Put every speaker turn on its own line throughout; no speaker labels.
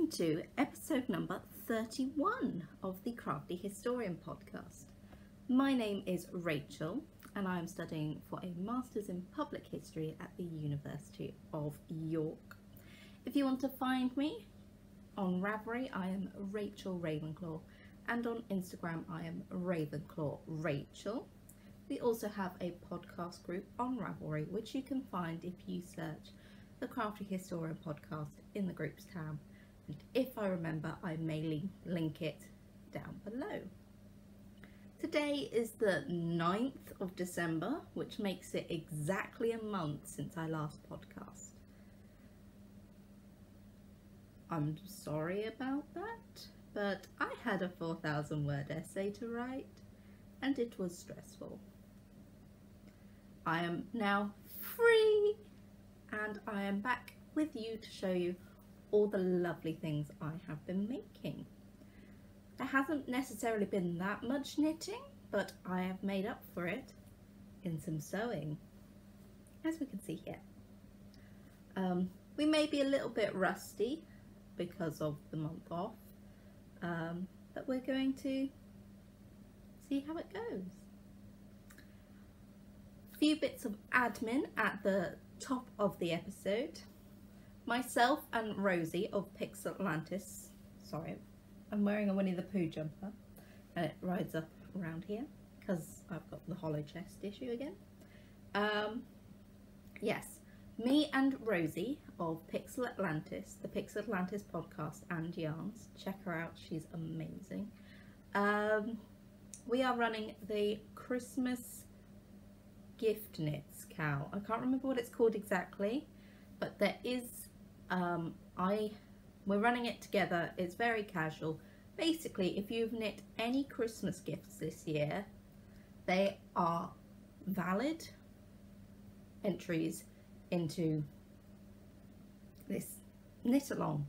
welcome to episode number 31 of the Crafty Historian Podcast. My name is Rachel and I am studying for a Masters in Public History at the University of York. If you want to find me on Ravelry, I am RachelRavenclaw, and on Instagram I am RavenclawRachel. We also have a podcast group on Ravelry which you can find if you search the Crafty Historian Podcast in the groups tab, and if I remember I may link it down below. Today is the 9th of December, which makes it exactly a month since I last podcast. I'm sorry about that, but I had a 4,000 word essay to write and it was stressful. I am now free and I am back with you to show you all the lovely things I have been making. There hasn't necessarily been that much knitting, but I have made up for it in some sewing, as we can see here. We may be a little bit rusty because of the month off, but we're going to see how it goes. A few bits of admin at the top of the episode. Myself and Rosie of Pixel Atlantis, sorry, I'm wearing a Winnie the Pooh jumper and it rides up around here because I've got the hollow chest issue again. Yes, me and Rosie of Pixel Atlantis, the Pixel Atlantis podcast and yarns, check her out, she's amazing. We are running the Christmas gift knits cow. I can't remember what it's called exactly, but there is we're running it together. It's very casual. Basically, if you've knit any Christmas gifts this year, they are valid entries into this knit along.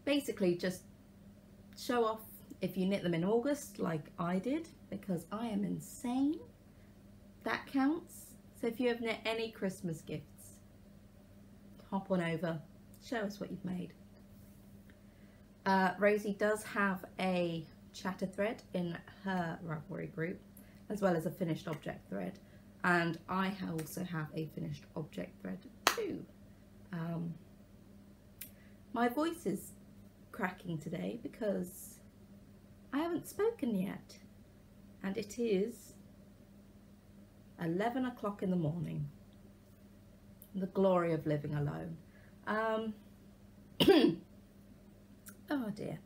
Basically, just show off if you knit them in August like I did, because I am insane. That counts. So if you have knit any Christmas gifts, hop on over, show us what you've made. Rosie does have a chatter thread in her Ravelry group, as well as a finished object thread, and I also have a finished object thread too. My voice is cracking today because I haven't spoken yet, and it is 11 o'clock in the morning. The glory of living alone. Oh dear.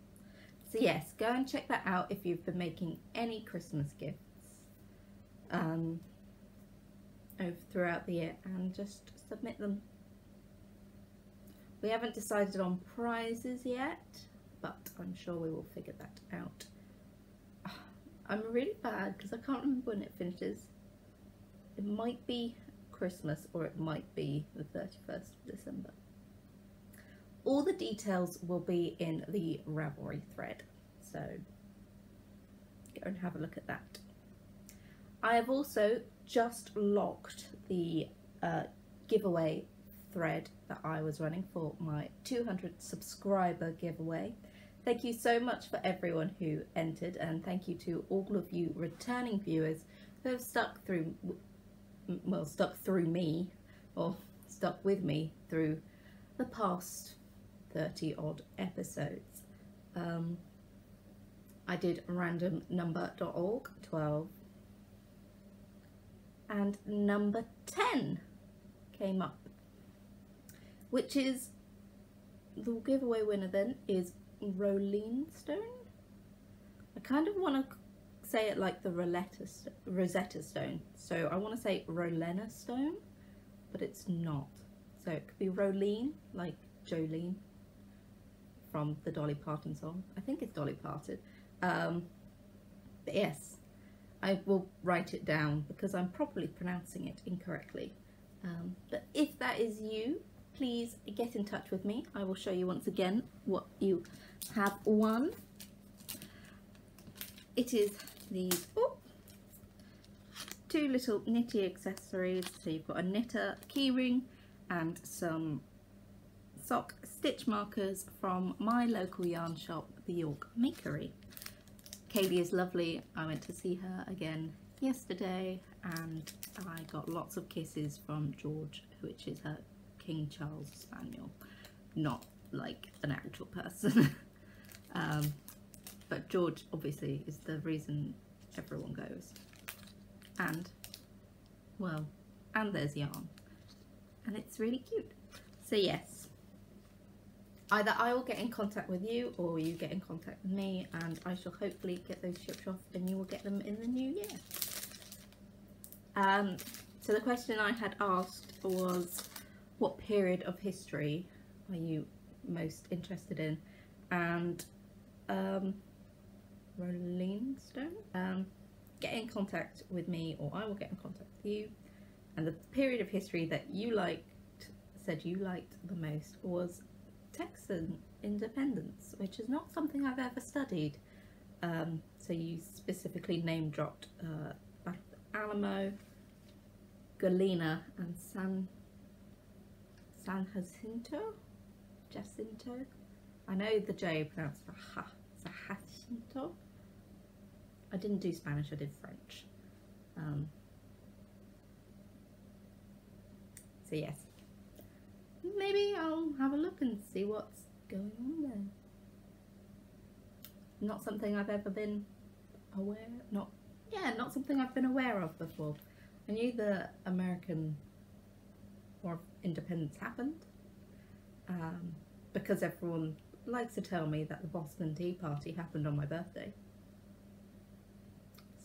So yes, go and check that out if you've been making any Christmas gifts throughout the year, and just submit them. We haven't decided on prizes yet, but I'm sure we will figure that out. I'm really bad because I can't remember when it finishes. It might be Christmas or it might be the 31st of December. All the details will be in the Ravelry thread, so go and have a look at that. I have also just locked the giveaway thread that I was running for my 200 subscriber giveaway. Thank you so much for everyone who entered, and thank you to all of you returning viewers who have stuck with me through the past 30 odd episodes. I did random number.org 12, and number 10 came up, which is the giveaway winner. Then is Rolenestone. I kind of want to say it like the Rosetta Stone, so I want to say Rolenestone, but it's not. So it could be Rolene, like Jolene from the Dolly Parton song. I think it's Dolly Parton. But yes, I will write it down because I'm probably pronouncing it incorrectly. But if that is you, please get in touch with me. I will show you once again what you have won. It is these two little knitty accessories. So you've got a knitter, keyring, and some sock stitch markers from my local yarn shop, the York Makery. Kaylee is lovely. I went to see her again yesterday and I got lots of kisses from George, which is her King Charles Spaniel, not like an actual person. But George obviously is the reason everyone goes. And, well, and there's yarn. And it's really cute. So yes, either I will get in contact with you or you get in contact with me, and I shall hopefully get those shipped off and you will get them in the new year. So the question I had asked was, what period of history are you most interested in? And Rolenestone, get in contact with me or I will get in contact with you. And the period of history that you said you liked the most was Texan independence, which is not something I've ever studied. So you specifically name dropped Battle of Alamo, Galena, and San Jacinto. I know the J pronounced Jacinto. I didn't do Spanish, I did French. So yes, maybe I'll have a look and see what's going on there. Not something I've ever been aware, not something I've been aware of before. I knew the American War of Independence happened, because everyone likes to tell me that the Boston Tea Party happened on my birthday.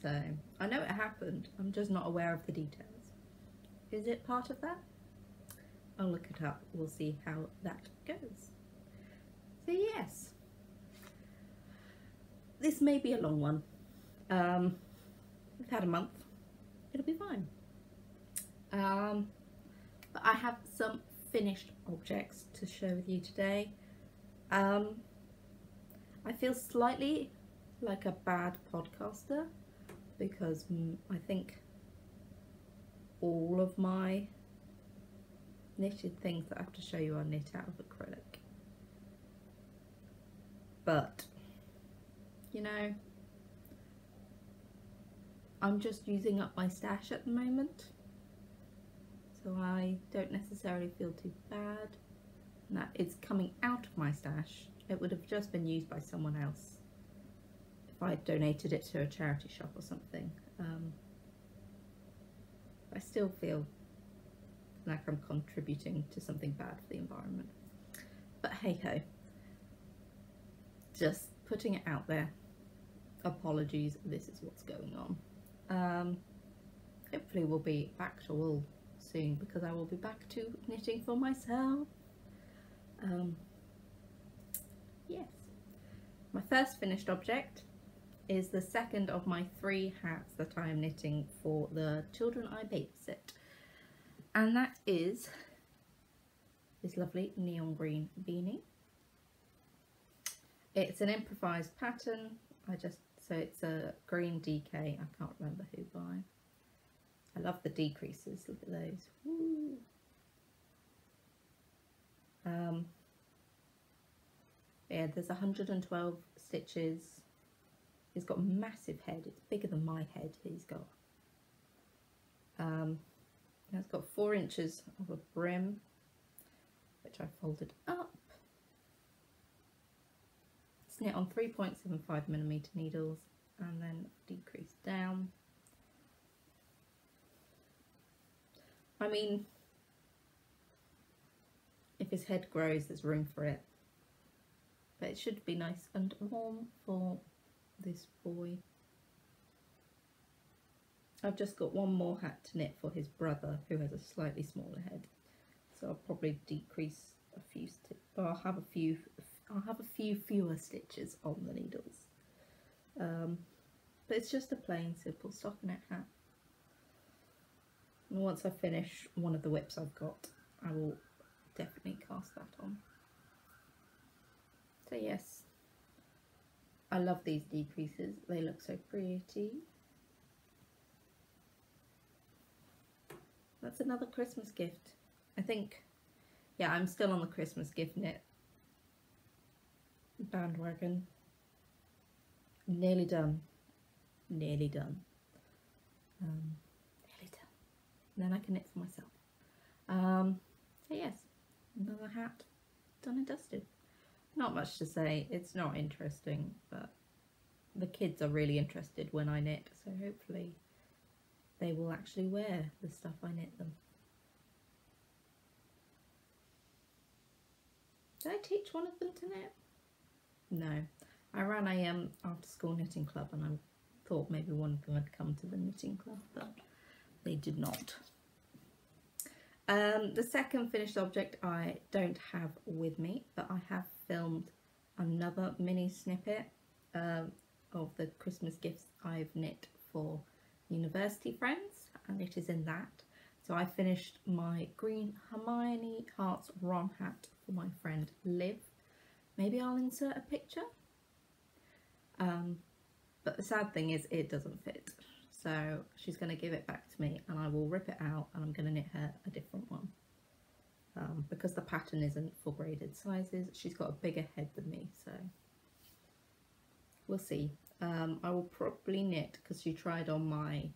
So I know it happened, I'm just not aware of the details. Is it part of that? I'll look it up, we'll see how that goes. So yes, this may be a long one. We've had a month, it'll be fine. But I have some finished objects to share with you today. I feel slightly like a bad podcaster because I think all of my knitted things that I have to show you are knit out of acrylic. But, you know, I'm just using up my stash at the moment, so I don't necessarily feel too bad that it's coming out of my stash. It would have just been used by someone else if I donated it to a charity shop or something. I still feel like I'm contributing to something bad for the environment. But hey ho, just putting it out there. Apologies, this is what's going on. Hopefully we'll be back to wool soon because I will be back to knitting for myself. Yes, my first finished object is the second of my 3 hats that I am knitting for the children I babysit, and that is this lovely neon green beanie. It's an improvised pattern. So it's a green DK, I can't remember who by. I love the decreases, look at those. Woo. Yeah, there's 112 stitches. He's got a massive head, it's bigger than my head he's got. It's got 4 inches of a brim, which I folded up. It's knit on 3.75mm needles and then decrease down. I mean, if his head grows, there's room for it. But it should be nice and warm for this boy. I've just got one more hat to knit for his brother, who has a slightly smaller head. So I'll probably decrease a few I'll have a few fewer stitches on the needles. But it's just a plain simple stockinette hat. And once I finish one of the whips I've got, I will definitely cast that on. So yes, I love these decreases, they look so pretty. That's another Christmas gift. I think yeah, I'm still on the Christmas gift knit bandwagon. Nearly done. Nearly done. Nearly done. And then I can knit for myself. So yes, another hat done and dusted. Not much to say. It's not interesting, but the kids are really interested when I knit, so hopefully they will actually wear the stuff I knit them. Did I teach one of them to knit? No. I ran a after school knitting club, and I thought maybe one of them had come to the knitting club, but they did not. The second finished object I don't have with me, but I have filmed another mini snippet of the Christmas gifts I've knit for university friends, and it is in that. So I finished my green Hermione Hearts Ron hat for my friend Liv. Maybe I'll insert a picture. But the sad thing is it doesn't fit. So she's going to give it back to me, and I will rip it out, and I'm going to knit her a different one. Because the pattern isn't for graded sizes. She's got a bigger head than me, so we'll see. I will probably knit, because she tried on my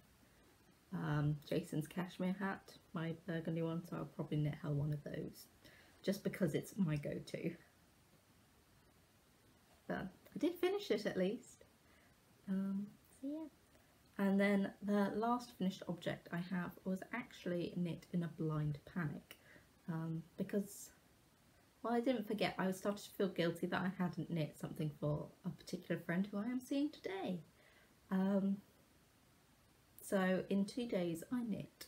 Jason's cashmere hat, my burgundy one, so I'll probably knit her one of those, just because it's my go-to. But I did finish it at least. So yeah. And then the last finished object I have was actually knit in a blind panic, because, well, I didn't forget, I was starting to feel guilty that I hadn't knit something for a particular friend who I am seeing today. So in 2 days I knit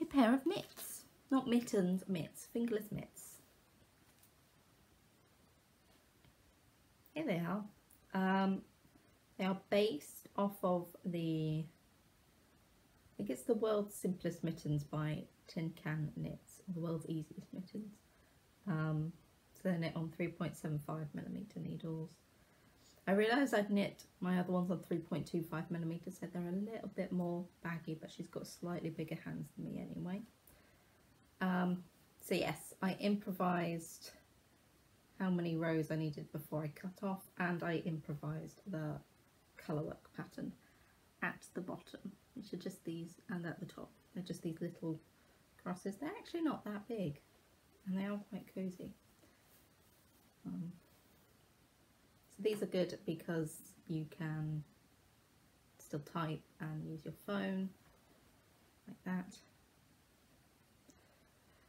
a pair of mitts, not mittens, mitts, fingerless mitts. Here they are. They are based off of I think it's the World's Simplest Mittens by Tin Can Knits, or the World's Easiest Mittens. So they're knit on 3.75mm needles. I realised I'd knit my other ones on 3.25mm, so they're a little bit more baggy, but she's got slightly bigger hands than me anyway. So yes, I improvised how many rows I needed before I cut off, and I improvised the colourwork pattern at the bottom, which are just these, and at the top they're just these little crosses. They're actually not that big, and they are quite cosy. So these are good because you can still type and use your phone like that.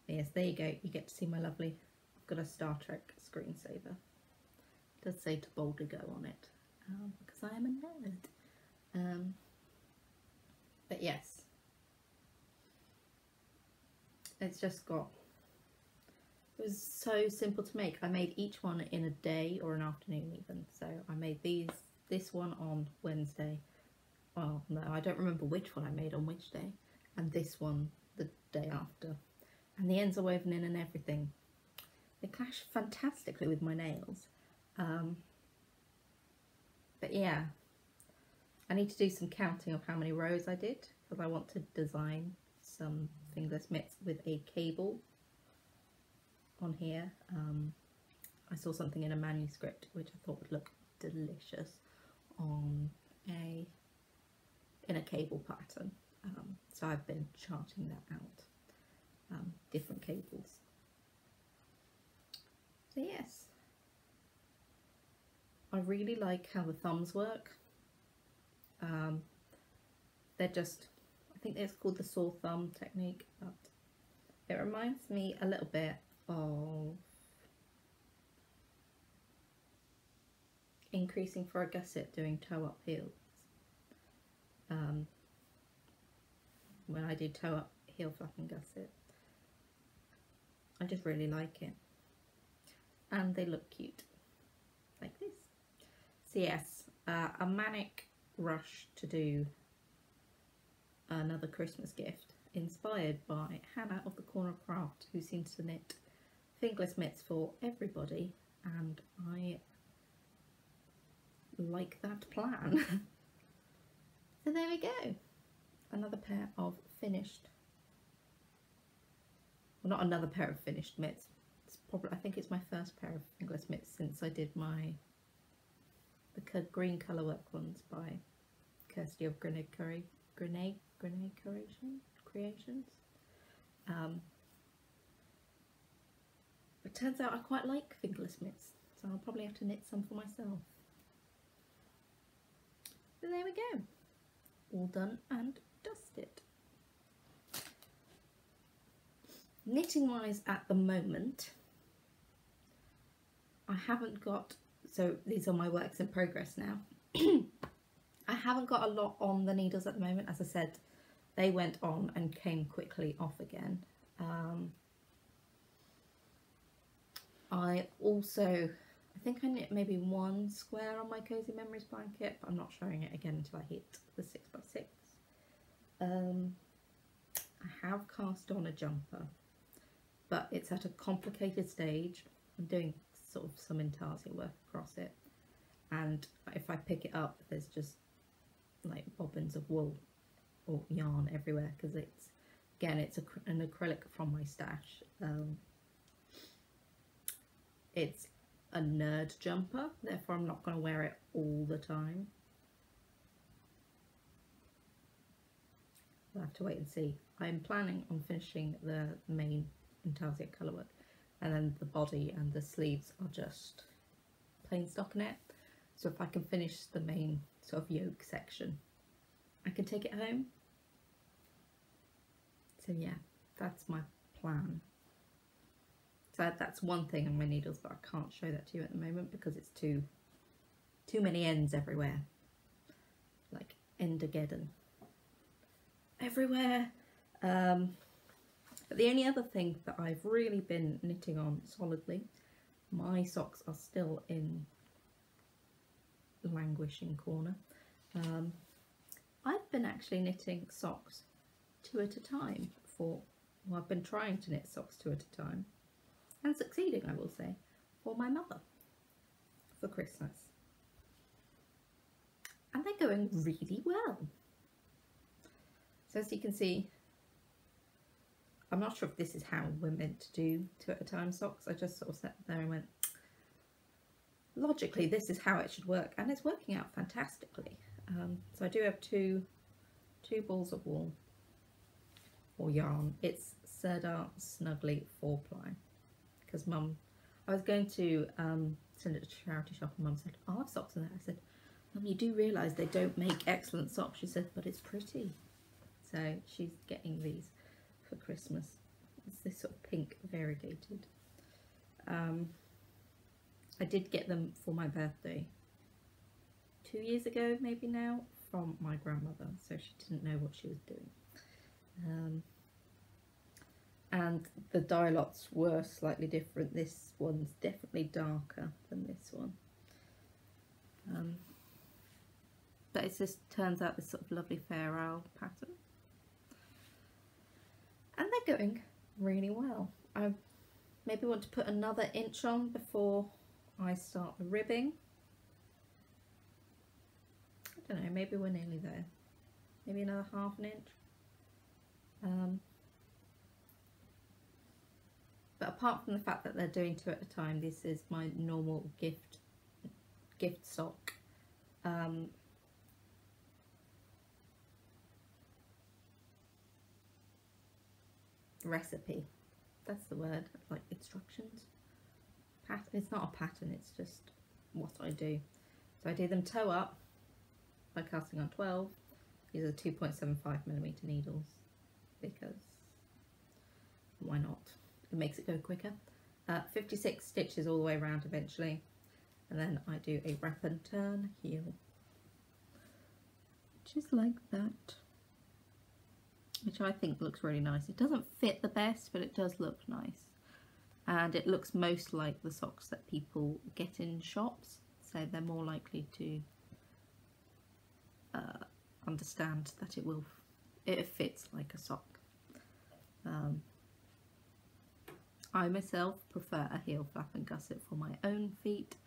But yes, there you go, you get to see my lovely, I've got a Star Trek screensaver. It does say to boldly go on it, because I am a nerd. But yes, it's just got, it was so simple to make. I made each one in a day or an afternoon even. So I made this one on Wednesday. Well, no, I don't remember which one I made on which day. And this one the day after. And the ends are woven in and everything. They clash fantastically with my nails. But yeah, I need to do some counting of how many rows I did, because I want to design some fingerless mitts with a cable on here. I saw something in a manuscript which I thought would look delicious on in a cable pattern. So I've been charting that out, different cables. So yes, I really like how the thumbs work. They're just, I think it's called the saw thumb technique, but it reminds me a little bit of increasing for a gusset, doing toe up heels. When I do toe up heel flap and gusset, I just really like it, and they look cute like this. So yes, a manic rush to do another Christmas gift inspired by Hannah of the Corner Craft, who seems to knit fingerless mitts for everybody, and I like that plan. So there we go, another pair of finished well, not another pair of finished mitts. It's probably, I think it's my first pair of fingerless mitts since I did the green colourwork ones by Kirsty of Grenade Creations. It turns out I quite like fingerless mitts, so I'll probably have to knit some for myself. So there we go, all done and dusted. Knitting wise at the moment, I haven't got, so these are my works in progress now. I haven't got a lot on the needles at the moment. As I said, they went on and came quickly off again. I think I knit maybe one square on my Cozy Memories blanket, but I'm not showing it again until I hit the 6x6. I have cast on a jumper, but it's at a complicated stage. I'm doing sort of some intarsia work across it, and if I pick it up, there's just like bobbins of wool or yarn everywhere, because it's an acrylic from my stash. It's a nerd jumper, therefore I'm not going to wear it all the time. We'll have to wait and see. I'm planning on finishing the main intarsia colourwork, and then the body and the sleeves are just plain stockinette. So if I can finish the main sort of yoke section, I can take it home. So yeah, that's my plan. So that's one thing on my needles, but I can't show that to you at the moment because it's too many ends everywhere. Like Endergeddon everywhere. But the only other thing that I've really been knitting on solidly, my socks are still in languishing corner. I've been actually knitting socks 2 at a time I've been trying to knit socks 2 at a time, and succeeding, I will say, for my mother for Christmas. And they're going really well. So as you can see, I'm not sure if this is how we're meant to do 2 at a time socks. I just sort of sat there and went, logically this is how it should work, and it's working out fantastically. So I do have two balls of wool or yarn. It's Sirdar Snuggly 4-ply, because Mum, I was going to send it to a charity shop, and Mum said, I'll have socks in there. I said, Mum, you do realise they don't make excellent socks? She said, but it's pretty. So she's getting these for Christmas. It's this sort of pink variegated. I did get them for my birthday 2 years ago, maybe now, from my grandmother, so she didn't know what she was doing. And the dye lots were slightly different. This one's definitely darker than this one. But it just turns out this sort of lovely fair owl pattern. And they're going really well. I maybe want to put another inch on before I start the ribbing. I don't know, maybe we're nearly there. Maybe another ½ inch. But apart from the fact that they're doing 2 at a time, this is my normal gift sock. Recipe, that's the word, like instructions. Pattern, it's not a pattern, it's just what I do. So I do them toe up by casting on 12. These are 2.75mm needles, because why not? It makes it go quicker. 56 stitches all the way around eventually, and then I do a wrap and turn heel, just like that, which I think looks really nice. It doesn't fit the best, but it does look nice, and it looks most like the socks that people get in shops, so they're more likely to understand that it fits like a sock. I myself prefer a heel flap and gusset for my own feet,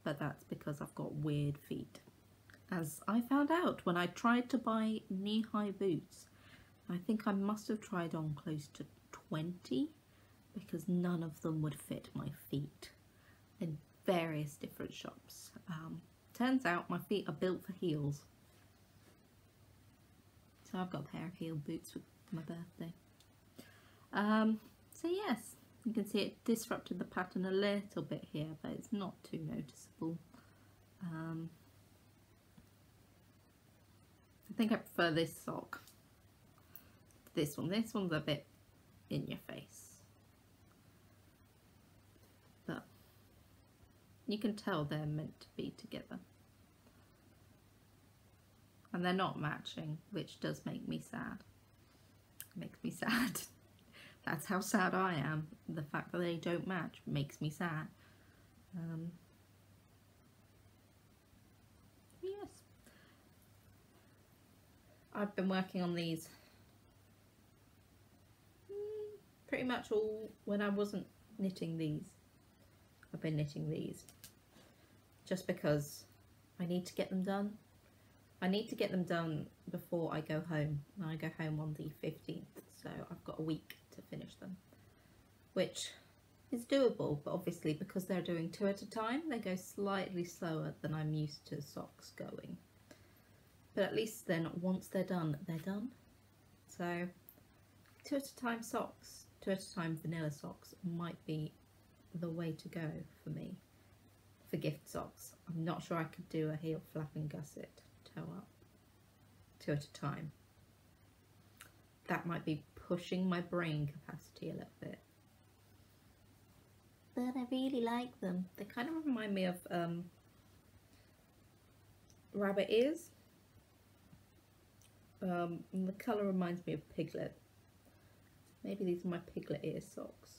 but that's because I've got weird feet, as I found out when I tried to buy knee-high boots. I think I must have tried on close to 20 because none of them would fit my feet in various different shops. Turns out my feet are built for heels. So I've got a pair of heel boots for my birthday. So yes, you can see it disrupted the pattern a little bit here, but it's not too noticeable. I think I prefer this sock to this one. This one's a bit in your face, but you can tell they're meant to be together. And they're not matching, which does make me sad. It makes me sad. That's how sad I am. The fact that they don't match makes me sad. Yes. I've been working on these pretty much all when I wasn't knitting these. I've been knitting these just because I need to get them done. I need to get them done before I go home. And I go home on the 15th, so I've got a week to finish them, which is doable, but obviously because they're doing 2 at a time, they go slightly slower than I'm used to socks going. But at least then, once they're done, they're done. So 2 at a time socks, 2 at a time vanilla socks might be the way to go for me for gift socks. I'm not sure I could do a heel flapping gusset toe up 2 at a time. That might be pushing my brain capacity a little bit. But I really like them. They kind of remind me of rabbit ears. And the colour reminds me of piglet. Maybe these are my piglet ear socks.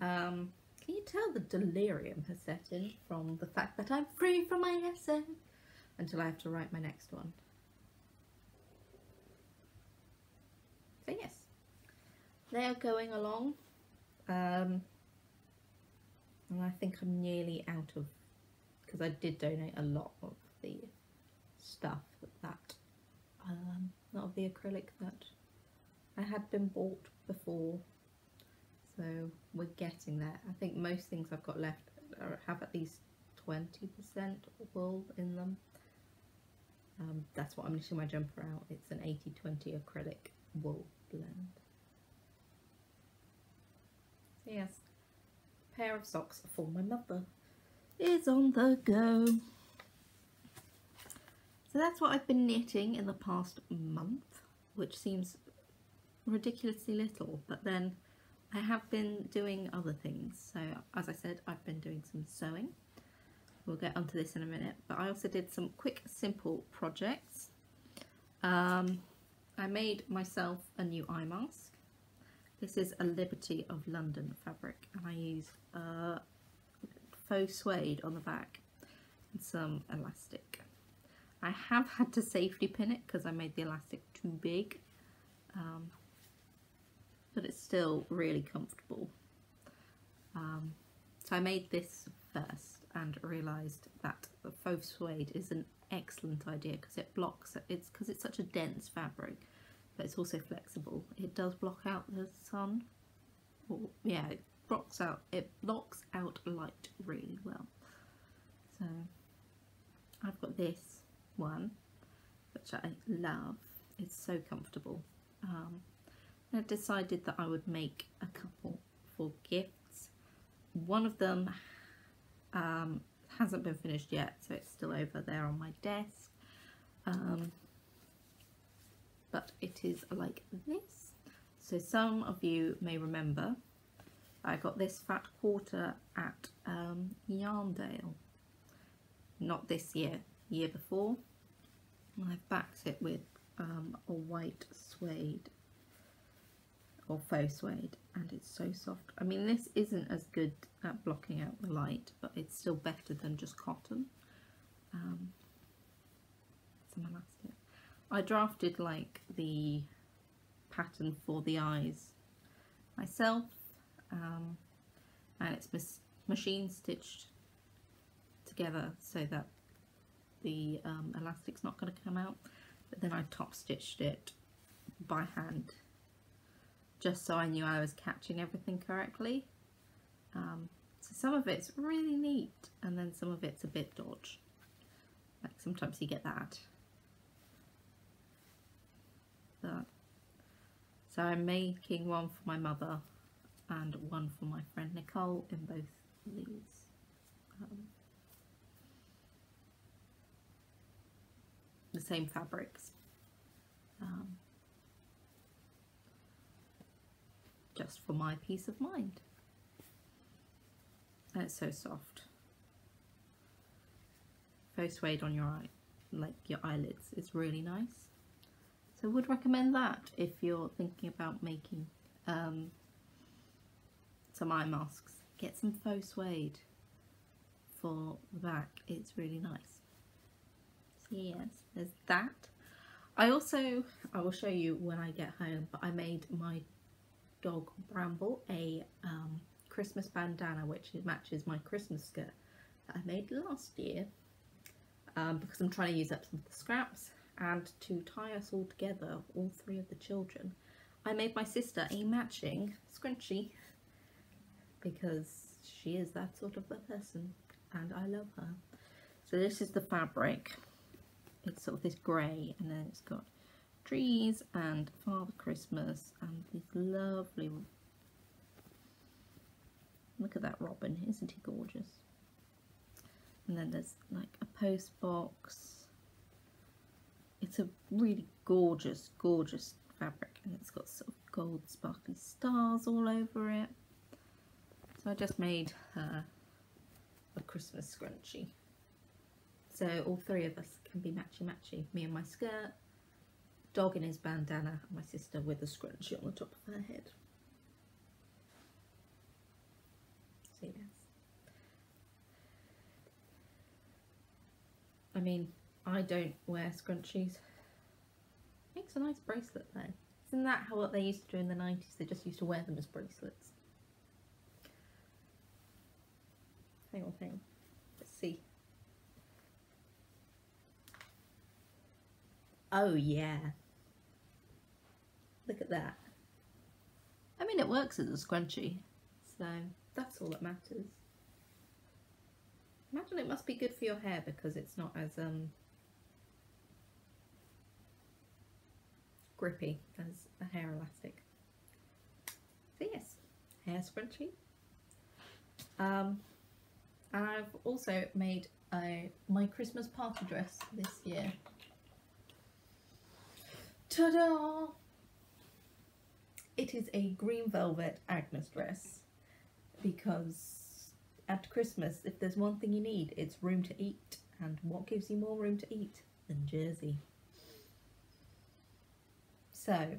Can you tell the delirium has set in from the fact that I'm free from my essay until I have to write my next one? So yes, they are going along, and I think I'm nearly out of, because I did donate a lot of the stuff that, not of the acrylic that I had been bought before. So we're getting there. I think most things I've got left have at least 20% wool in them. That's what I'm knitting my jumper out. It's an 80-20 acrylic wool blend. So yes, a pair of socks for my mother is on the go. So that's what I've been knitting in the past month, which seems ridiculously little, but then I have been doing other things. So as I said, I've been doing some sewing. We'll get onto this in a minute, but I also did some quick, simple projects. I made myself a new eye mask. This is a Liberty of London fabric, and I used faux suede on the back and some elastic. I have had to safety pin it because I made the elastic too big. But it's still really comfortable. So I made this first and realised that the faux suede is an excellent idea because it blocks, because it's such a dense fabric, but it's also flexible. It does block out the sun. Or, yeah, it blocks out light really well. So I've got this one, which I love. It's so comfortable. I decided that I would make a couple for gifts. One of them hasn't been finished yet, so it's still over there on my desk. But it is like this. So some of you may remember I got this fat quarter at Yarndale. Not this year, year before. And I've backed it with a white suede or faux suede, and it's so soft. I mean, this isn't as good at blocking out the light, but it's still better than just cotton. Some elastic. I drafted like the pattern for the eyes myself, and it's machine stitched together so that the elastic's not going to come out, but then I top stitched it by hand just so I knew I was catching everything correctly. So some of it's really neat and then some of it's a bit dodge, like sometimes you get that. So I'm making one for my mother and one for my friend Nicole in both these. The same fabrics, just for my peace of mind. And it's so soft. Faux suede on your eye, like your eyelids, is really nice. So I would recommend that if you're thinking about making some eye masks. Get some faux suede for the back, it's really nice. So yes, there's that. I will show you when I get home, but I made my dog Bramble a Christmas bandana, which matches my Christmas skirt that I made last year, because I'm trying to use up some of the scraps, and to tie us all together, all three of the children, I made my sister a matching scrunchie, because she is that sort of a person and I love her. So this is the fabric. It's sort of this grey, and then it's got trees and Father Christmas and these lovely, look at that robin, isn't he gorgeous? And then there's like a post box. It's a really gorgeous, gorgeous fabric, and it's got sort of gold sparkly stars all over it. So I just made her a Christmas scrunchie. So all three of us can be matchy-matchy. Me and my skirt, dog in his bandana, and my sister with a scrunchie on the top of her head. So yes. I mean, I don't wear scrunchies. Makes a nice bracelet though. Isn't that what they used to do in the 90s? They just used to wear them as bracelets. Hang on. Let's see. Oh yeah. Look at that. I mean, it works as a scrunchie, so that's all that matters. Imagine it must be good for your hair because it's not as grippy as a hair elastic. So yes, hair scrunchie. And I've also made my Christmas party dress this year. Ta-da! It is a green velvet Agnes dress, because at Christmas, if there's one thing you need, it's room to eat. And what gives you more room to eat than jersey? So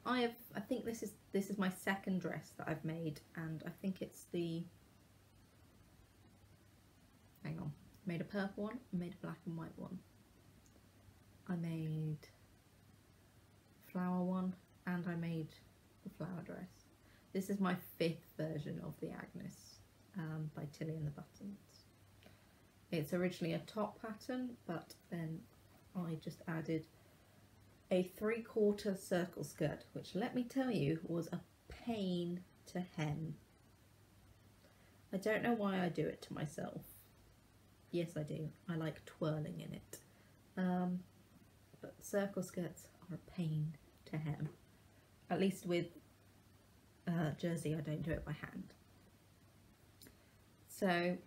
I think this is my second dress that I've made, and I think it's the, hang on, I made a purple one, I made a black and white one, I made flower one, and I made the flower dress. This is my 5th version of the Agnes by Tilly and the Buttons. It's originally a top pattern, but then I just added a 3/4 circle skirt, which, let me tell you, was a pain to hem. I don't know why I do it to myself. Yes, I do. I like twirling in it. But circle skirts are a pain to hem. At least with jersey, I don't do it by hand. So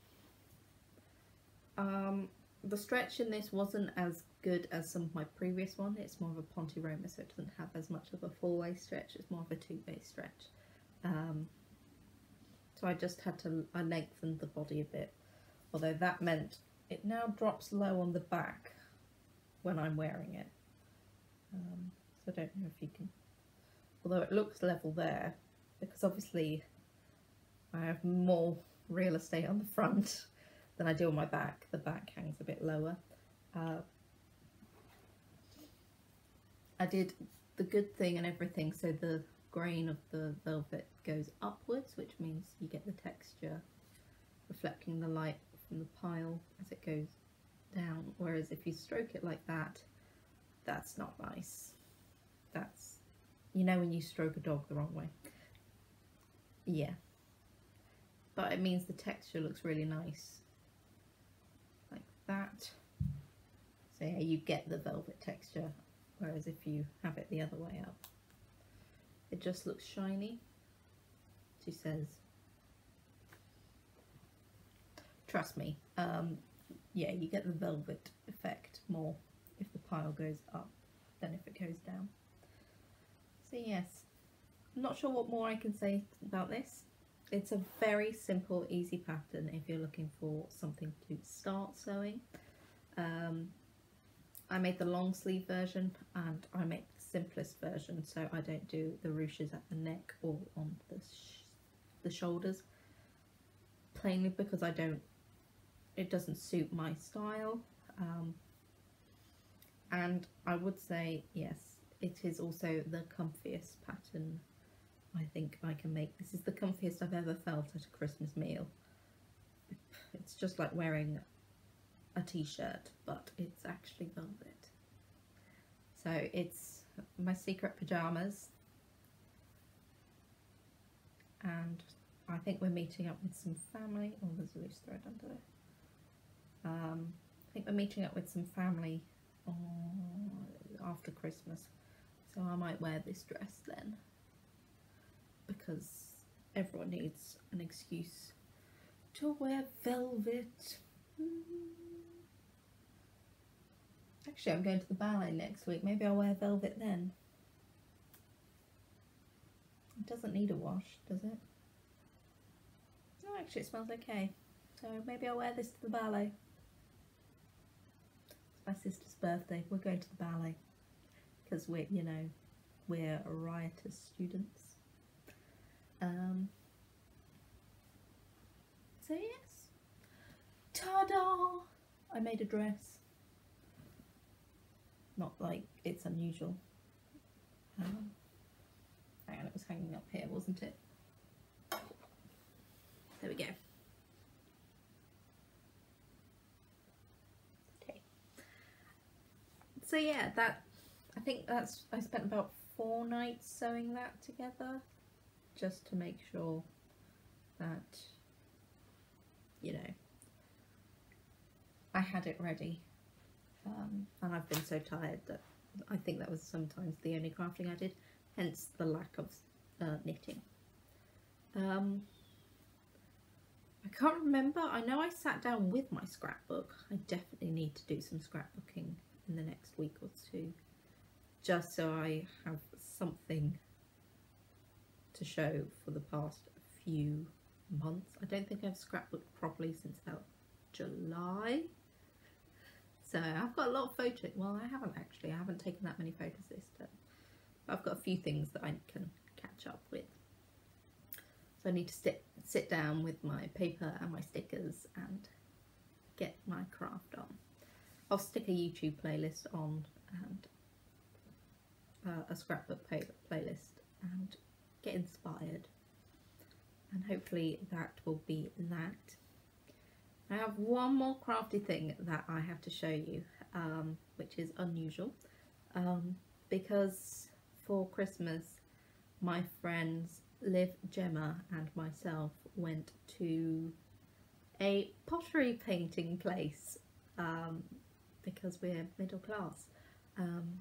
the stretch in this wasn't as good as some of my previous one. It's more of a Ponte Roma, so it doesn't have as much of a 4-way stretch. It's more of a 2-way stretch. So I just had to, I lengthened the body a bit, although that meant it now drops low on the back when I'm wearing it. So I don't know if you can, although it looks level there, because obviously I have more real estate on the front than I do on my back. The back hangs a bit lower. I did the good thing and everything, so the grain of the velvet goes upwards, which means you get the texture reflecting the light from the pile as it goes down, whereas if you stroke it like that, that's not nice. That's, you know, when you stroke a dog the wrong way. Yeah, but it means the texture looks really nice like that. So yeah, you get the velvet texture, whereas if you have it the other way up, it just looks shiny. She says, trust me, yeah, you get the velvet effect more if the pile goes up than if it goes down. So yes, I'm not sure what more I can say about this. It's a very simple, easy pattern if you're looking for something to start sewing. I made the long sleeve version and I make the simplest version, so I don't do the ruches at the neck or on the shoulders, plainly because it doesn't suit my style. And I would say, yes, it is also the comfiest pattern I think I can make. This is the comfiest I've ever felt at a Christmas meal. It's just like wearing a t-shirt, but it's actually velvet. So it's my secret pyjamas, and I think we're meeting up with some family. Oh, there's a loose thread under there. I think we're meeting up with some family after Christmas, so I might wear this dress then, because everyone needs an excuse to wear velvet. Actually, I'm going to the ballet next week. Maybe I'll wear velvet then. It doesn't need a wash, does it? Oh, actually it smells okay. So maybe I'll wear this to the ballet. It's my sister's birthday. We're going to the ballet because we're, you know, we're riotous students. So yes, ta-da! I made a dress. Not like it's unusual. Hang on, it was hanging up here, wasn't it? There we go. Okay. So yeah, I spent about 4 nights sewing that together, just to make sure that, you know, I had it ready. And I've been so tired that I think that was sometimes the only crafting I did, hence the lack of knitting. I can't remember. I know I sat down with my scrapbook. I definitely need to do some scrapbooking in the next week or 2, just so I have something to show for the past few months. I don't think I've scrapbooked properly since about July. So I've got a lot of photos. Well, I haven't actually. I haven't taken that many photos this term. But I've got a few things that I can catch up with. So I need to sit down with my paper and my stickers and get my craft on. I'll stick a YouTube playlist on and a scrapbook playlist and get inspired. And hopefully that will be that. I have one more crafty thing that I have to show you, which is unusual, because for Christmas my friends Liv, Gemma and myself went to a pottery painting place, because we're middle class.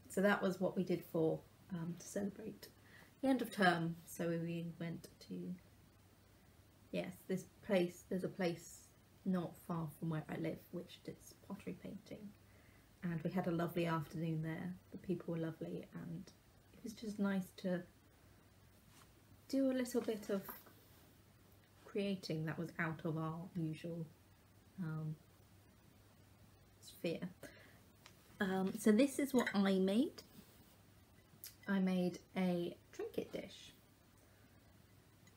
So that was what we did for to celebrate the end of term. So we went to, yes, this place. There's a place not far from where I live which does pottery painting, and we had a lovely afternoon there. The people were lovely, and it was just nice to do a little bit of creating that was out of our usual sphere. So this is what I made. I made a trinket dish.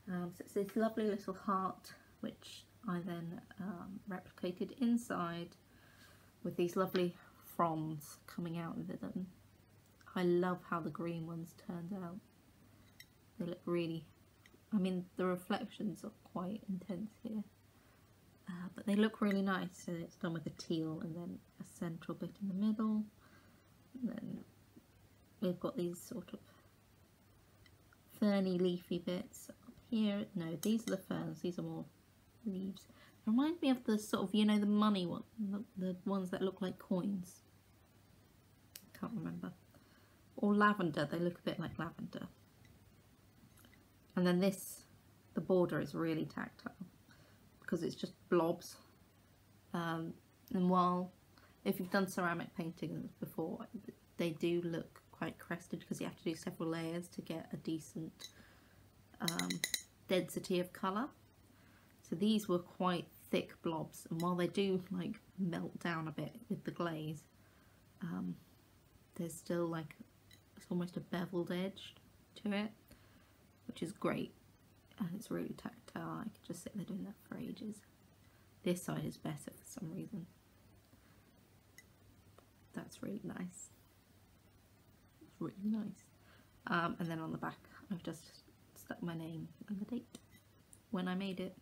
So it's this lovely little heart which I then replicated inside with these lovely fronds coming out of them. I love how the green ones turned out. They look really, I mean, the reflections are quite intense here, but they look really nice. So it's done with a teal and then a central bit in the middle. And then we've got these sort of ferny leafy bits up here. No, these are the ferns, these are more leaves. It reminds me of the sort of, you know, the money one, the ones that look like coins. Can't remember. Or lavender, they look a bit like lavender. And then this, the border is really tactile because it's just blobs. And while, if you've done ceramic paintings before, they do look quite crested because you have to do several layers to get a decent density of colour. So these were quite thick blobs, and while they do like melt down a bit with the glaze, there's still like, it's almost a beveled edge to it, which is great, and it's really tactile. I could just sit there doing that for ages. This side is better for some reason. That's really nice. It's really nice. And then on the back I've just stuck my name and the date when I made it.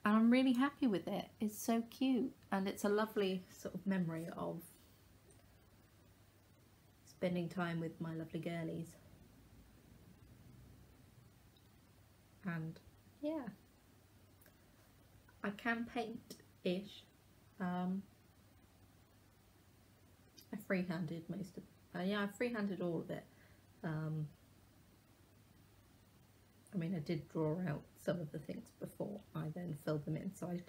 And I'm really happy with it. It's so cute, and it's a lovely sort of memory of spending time with my lovely girlies. And yeah, I can paint-ish. I freehanded most of yeah, I freehanded all of it. I mean, I did draw out some of the things before I then filled them in, so I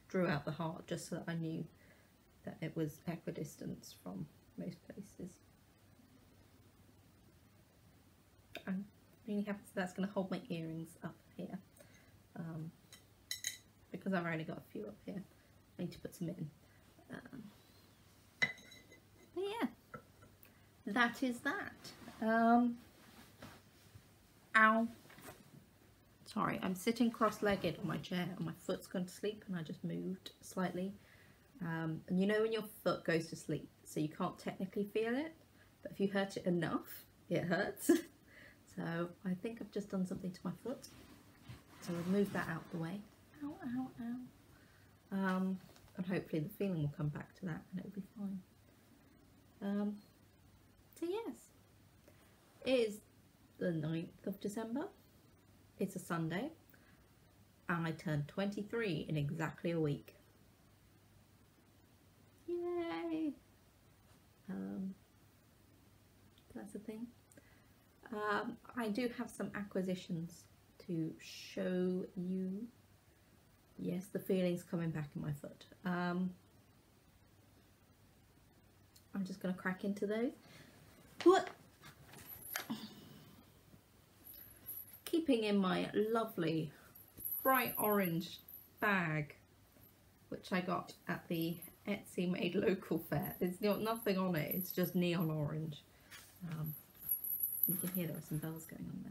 drew out the heart just so that I knew that it was equidistant from most places. I'm really happy that's going to hold my earrings up here, because I've only got a few up here. I need to put some in. But yeah, that is that. Ow. Sorry, I'm sitting cross-legged on my chair and my foot's gone to sleep, and I just moved slightly. And you know when your foot goes to sleep, so you can't technically feel it, but if you hurt it enough, it hurts. So I think I've just done something to my foot. So I'll move that out the way. Ow, ow, ow. And hopefully the feeling will come back to that and it'll be fine. So yes, it is the 9th of December. It's a Sunday, and I turned 23 in exactly a week. Yay! That's the thing. I do have some acquisitions to show you. Yes, the feeling's coming back in my foot. I'm just going to crack into those. What? Keeping in my lovely bright orange bag, which I got at the Etsy Made Local fair. There's nothing on it, it's just neon orange. You can hear there are some bells going on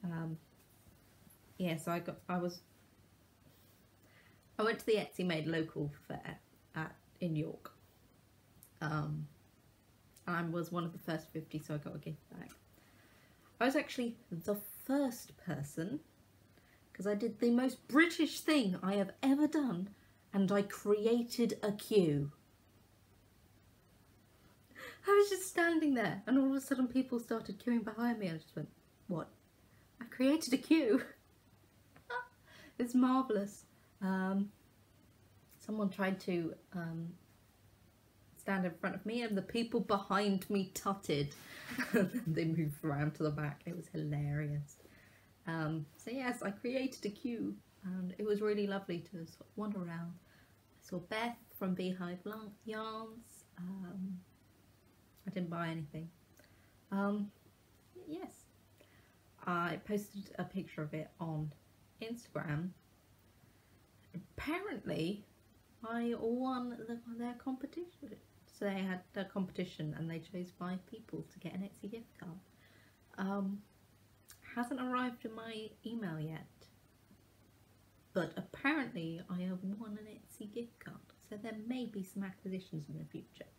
there. Yeah, so I went to the Etsy Made Local fair in York. I was one of the first 50, so I got a gift bag. I was actually the first person, because I did the most British thing I have ever done, and I created a queue. I was just standing there, and all of a sudden people started queuing behind me. I just went, what? I created a queue. It's marvellous. Someone tried to stand in front of me, and the people behind me tutted. They moved around to the back. It was hilarious. So yes, I created a queue, and it was really lovely to sort of wander around. I saw Beth from Beehive Yarns. I didn't buy anything. Yes, I posted a picture of it on Instagram. Apparently I won their competition. So they had a competition and they chose 5 people to get an Etsy gift card. Hasn't arrived in my email yet, but apparently I have won an Etsy gift card, so there may be some acquisitions in the future.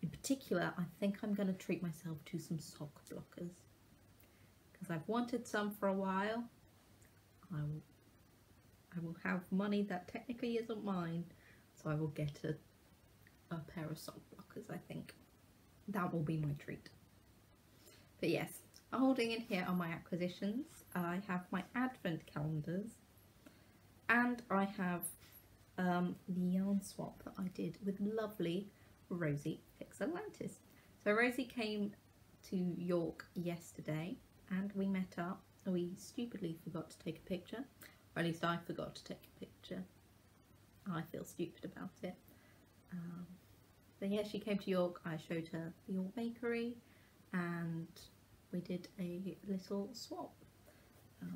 In particular, I think I'm going to treat myself to some sock blockers, because I've wanted some for a while. I will have money that technically isn't mine, so I will get a pair of sock blockers. I think that will be my treat. But yes, holding in here are my acquisitions. I have my advent calendars, and I have the yarn swap that I did with lovely Rosie Pixel Atlantis. So Rosie came to York yesterday and we met up. We stupidly forgot to take a picture, or at least I forgot to take a picture. I feel stupid about it. But yeah, she came to York. I showed her the York bakery and we did a little swap.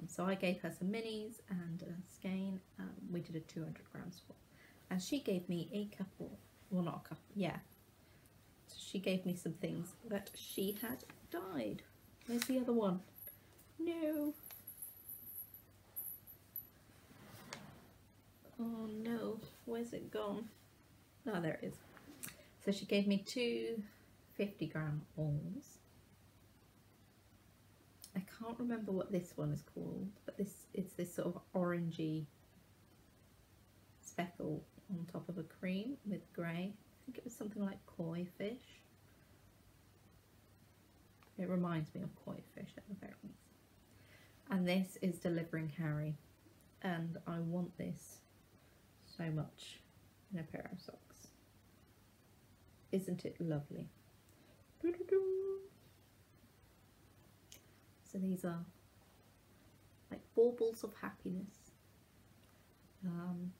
So I gave her some minis and a skein. We did a 200-gram swap, and she gave me a couple, well, not a couple, yeah. So she gave me some things that she had dyed. Where's the other one? No. Oh no, where's it gone? Oh, there it is. So she gave me 2 50-gram alls. I can't remember what this one is called, but it's this sort of orangey speckle on top of a cream with grey. I think it was something like koi fish. It reminds me of koi fish at the very least. And this is Delivering Harry, and I want this so much in a pair of socks. Isn't it lovely? So these are like baubles of happiness, and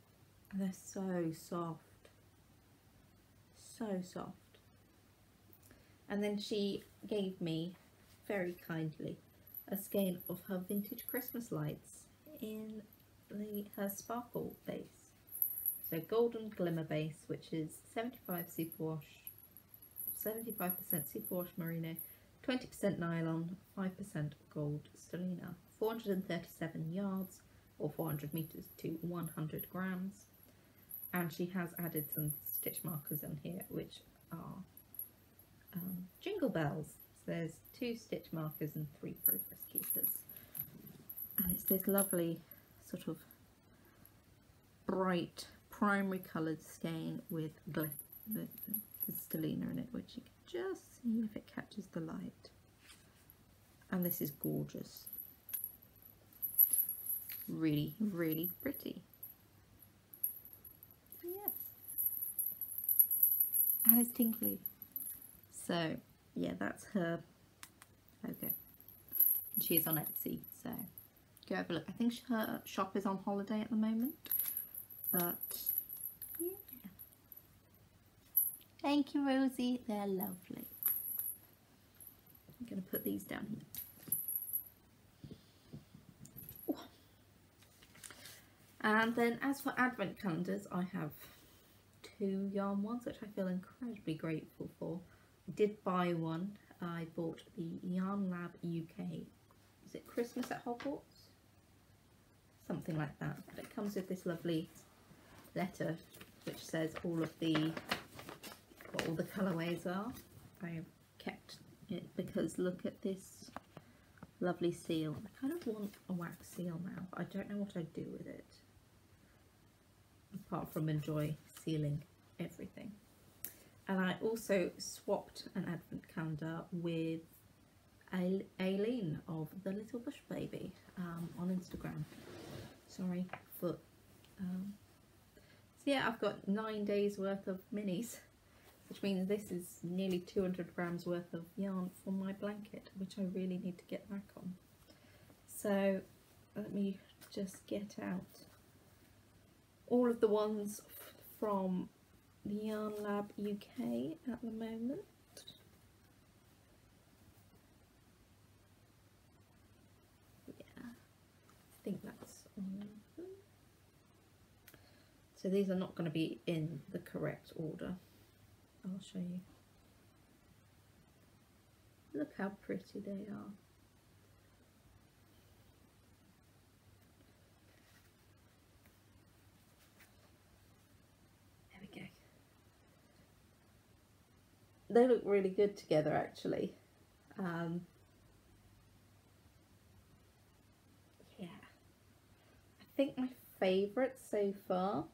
they're so soft, so soft. And then she gave me very kindly a skein of her vintage Christmas lights in her sparkle base. So golden glimmer base, which is 75% superwash merino, 20% nylon, 5% gold stellina, 437 yards or 400 meters to 100 grams. And she has added some stitch markers in here, which are jingle bells. So there's 2 stitch markers and 3 progress keepers. And it's this lovely sort of bright primary coloured skein with the stellina in it, which you can just see if it catches the light. And this is gorgeous. Really, really pretty. Yes. And it's tinkly. So yeah, that's her logo. She is on Etsy, so go have a look. I think her shop is on holiday at the moment, but yeah. Thank you, Rosie. They're lovely. I'm going to put these down here. Ooh. And then as for advent calendars, I have 2 yarn ones, which I feel incredibly grateful for. I did buy one. I bought the YarnLabUK. Is it Christmas at Hogwarts? Something like that. But it comes with this lovely letter which says all of the what all the colourways are. I have kept it because look at this lovely seal. I kind of want a wax seal now, but I don't know what I'd do with it apart from enjoy sealing everything. And I also swapped an advent calendar with Aileen of theLittleBushBaby on Instagram. Sorry, foot. So yeah, I've got 9 days worth of minis, which means this is nearly 200 grams worth of yarn for my blanket, which I really need to get back on. So let me just get out all of the ones from the YarnLabUK at the moment. Yeah, I think that's all of them. So these are not going to be in the correct order. I'll show you. Look how pretty they are. There we go. They look really good together, actually. Yeah. I think my favourites so far.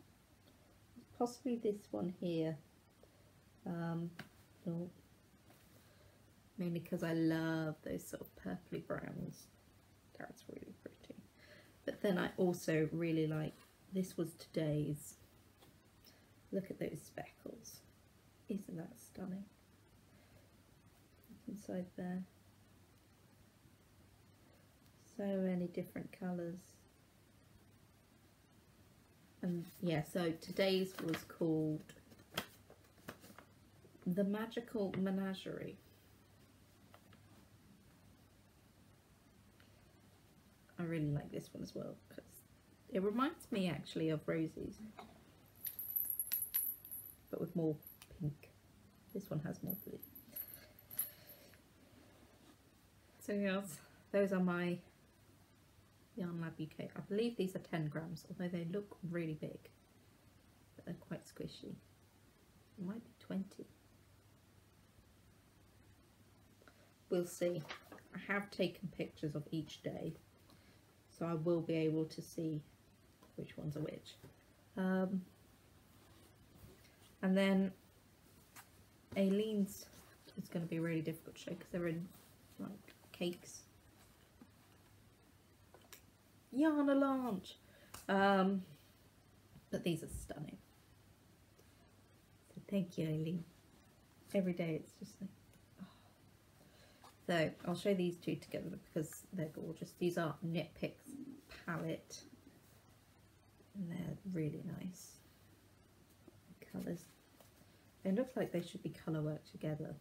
Possibly this one here. Oh, mainly because I love those sort of purpley browns. That's really pretty. But then I also really like, this was today's. Look at those speckles. Isn't that stunning? Inside there. So many different colours. And yeah, so today's was called The Magical Menagerie. I really like this one as well because it reminds me actually of Rosie's, but with more pink. This one has more blue. So yes, those are my YarnLabUK. I believe these are 10 grams, although they look really big, but they're quite squishy. It might be 20. We'll see. I have taken pictures of each day, so I will be able to see which ones are which. And then Aileen's is going to be really difficult to show because they're in like cakes. Yarn-a-lanche. But these are stunning. So thank you, Aileen. Every day it's just like, oh. So I'll show these two together because they're gorgeous. These are Knit Picks palette, and they're really nice colours. It looks like they should be colour work together,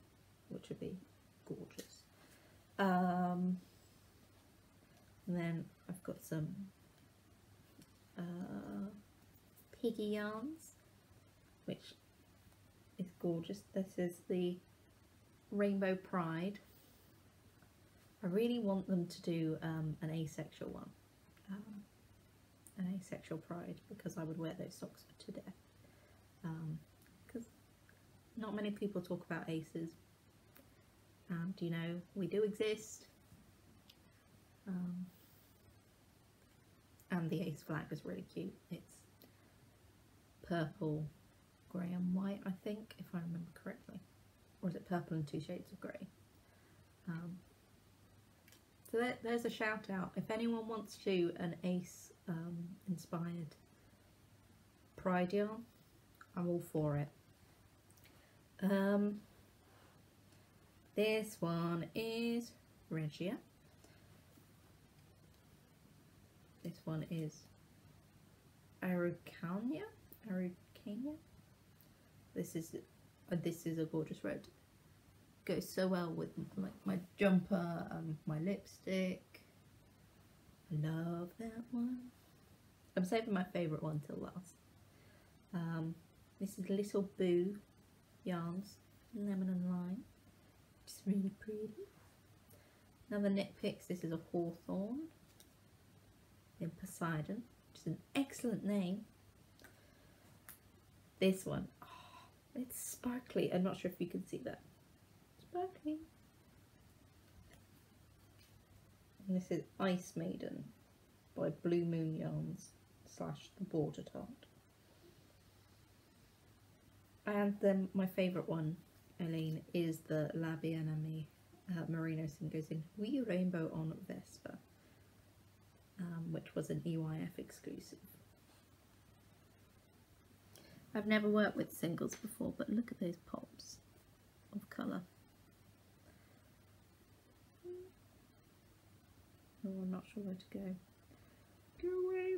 which would be gorgeous. And then I've got some piggy yarns, which is gorgeous. This is the Rainbow Pride. I really want them to do an asexual one, an asexual pride, because I would wear those socks to death. Because not many people talk about aces, and you know, we do exist. And the ace flag is really cute. It's purple, grey and white, I think, if I remember correctly. Or is it purple and 2 shades of grey? So there's a shout out. If anyone wants to do an ace inspired pride yarn, I'm all for it. This one is Regia. This one is Araucania. This is a gorgeous red. Goes so well with like my jumper and my lipstick. I love that one. I'm saving my favourite one till last. This is Little Boo yarns, lemon and lime. It's really pretty. Another Knit Picks. This is a Hawthorn in Poseidon, which is an excellent name. This one, oh, it's sparkly. I'm not sure if you can see that. Sparkly. And this is Ice Maiden by Blue Moon Yarns / The Border Tart. And then my favourite one, Eileen, is the La Bien-Aimée Merino Singleton Wee Rainbow on Vespa, which was an EYF exclusive. I've never worked with singles before, but look at those pops of colour. Oh, I'm not sure where to go. Go away!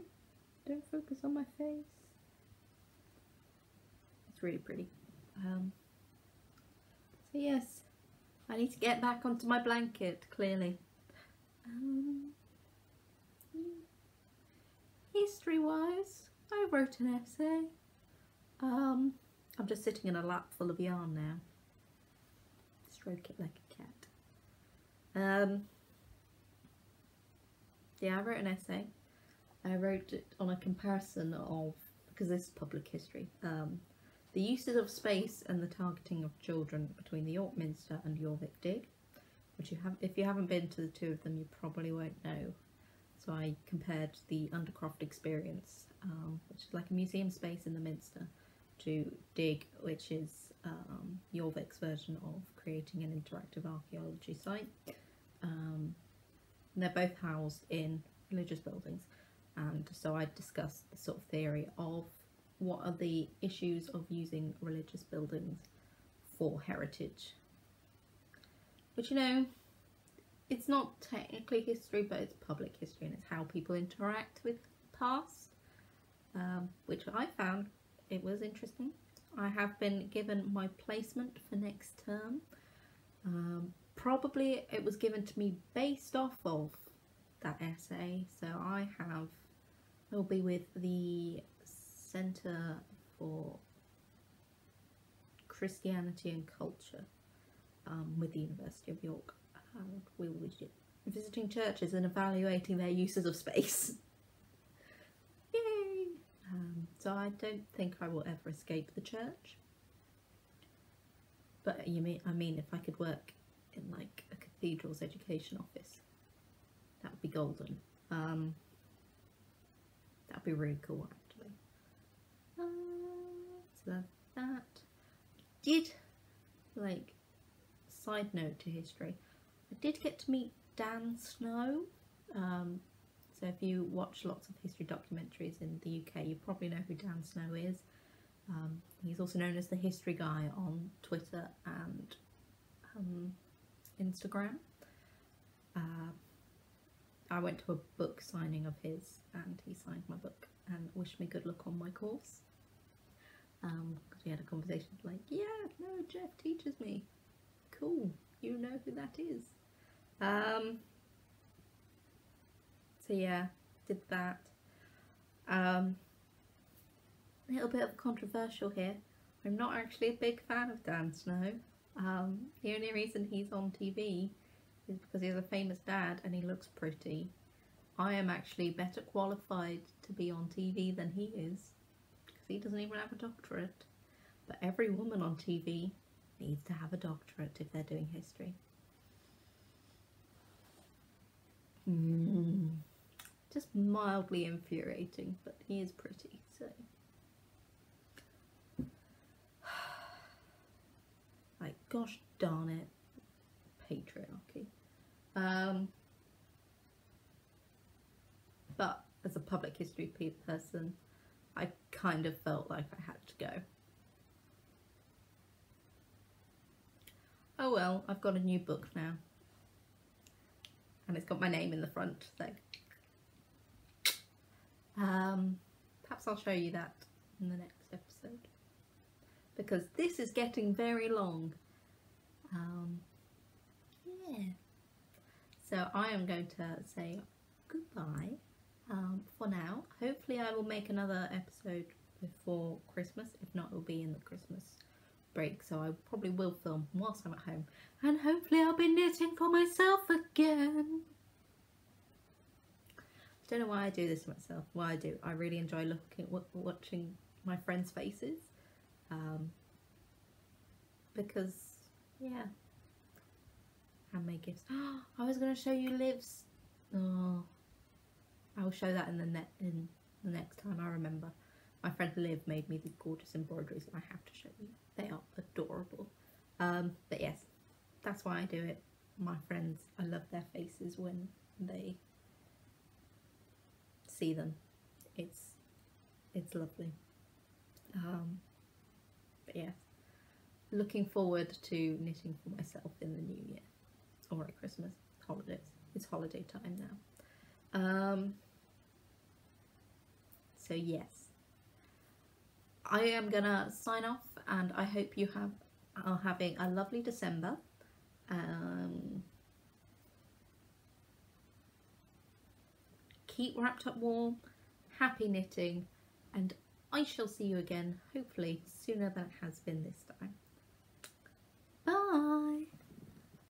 Don't focus on my face. It's really pretty. So yes, I need to get back onto my blanket, clearly. History-wise, I wrote an essay. I'm just sitting in a lap full of yarn now. Stroke it like a cat. Yeah, I wrote an essay. I wrote it on a comparison of, because this is public history, the uses of space and the targeting of children between the York Minster and Jorvik Dig, which if you haven't been to the two of them, you probably won't know. So I compared the Undercroft experience which is like a museum space in the Minster, to Dig, which is Jorvik's version of creating an interactive archaeology site. They're both housed in religious buildings, and so I discussed the sort of theory of what are the issues of using religious buildings for heritage, which, you know, it's not technically history, but it's public history, and it's how people interact with the past, which I found it was interesting. I have been given my placement for next term. Probably it was given to me based off of that essay, so I will be with the Centre for Christianity and Culture with the University of York. We'll be visiting churches and evaluating their uses of space. Yay! So I don't think I will ever escape the church. But I mean, if I could work in like a cathedral's education office, that would be golden. That would be really cool, actually. So that did, like, side note to history, I did get to meet Dan Snow. So if you watch lots of history documentaries in the UK, you probably know who Dan Snow is. He's also known as the History Guy on Twitter and Instagram. I went to a book signing of his, and he signed my book and wished me good luck on my course. Because we had a conversation like, yeah, no, Jeff teaches me. Cool, you know who that is. So yeah, did that. A little bit of controversial here. I'm not actually a big fan of Dan Snow. The only reason he's on TV is because he has a famous dad and he looks pretty. I am actually better qualified to be on TV than he is, because he doesn't even have a doctorate. But every woman on TV needs to have a doctorate if they're doing history. Just mildly infuriating, but he is pretty, so. Like, gosh darn it, patriarchy. But as a public history person, I kind of felt like I had to go. Oh well, I've got a new book now. And it's got my name in the front, so. Perhaps I'll show you that in the next episode, because this is getting very long. Yeah. So I am going to say goodbye for now. Hopefully I will make another episode before Christmas. If not, it will be in the Christmas break, so I probably will film whilst I'm at home, and hopefully I'll be knitting for myself again. I don't know why I do this to myself. Why I do. I really enjoy watching my friends' faces, because yeah, handmade gifts. I was going to show you Liv's. Oh, I'll show that in the next time I remember. My friend Liv made me these gorgeous embroideries, and I have to show you. They are adorable. But yes, that's why I do it. My friends, I love their faces when they see them. It's lovely. But yes, looking forward to knitting for myself in the new year, or at Christmas holidays. It's holiday time now. So yes, I am gonna sign off, and I hope you are having a lovely December. Keep wrapped up warm, happy knitting, and I shall see you again, hopefully sooner than it has been this time.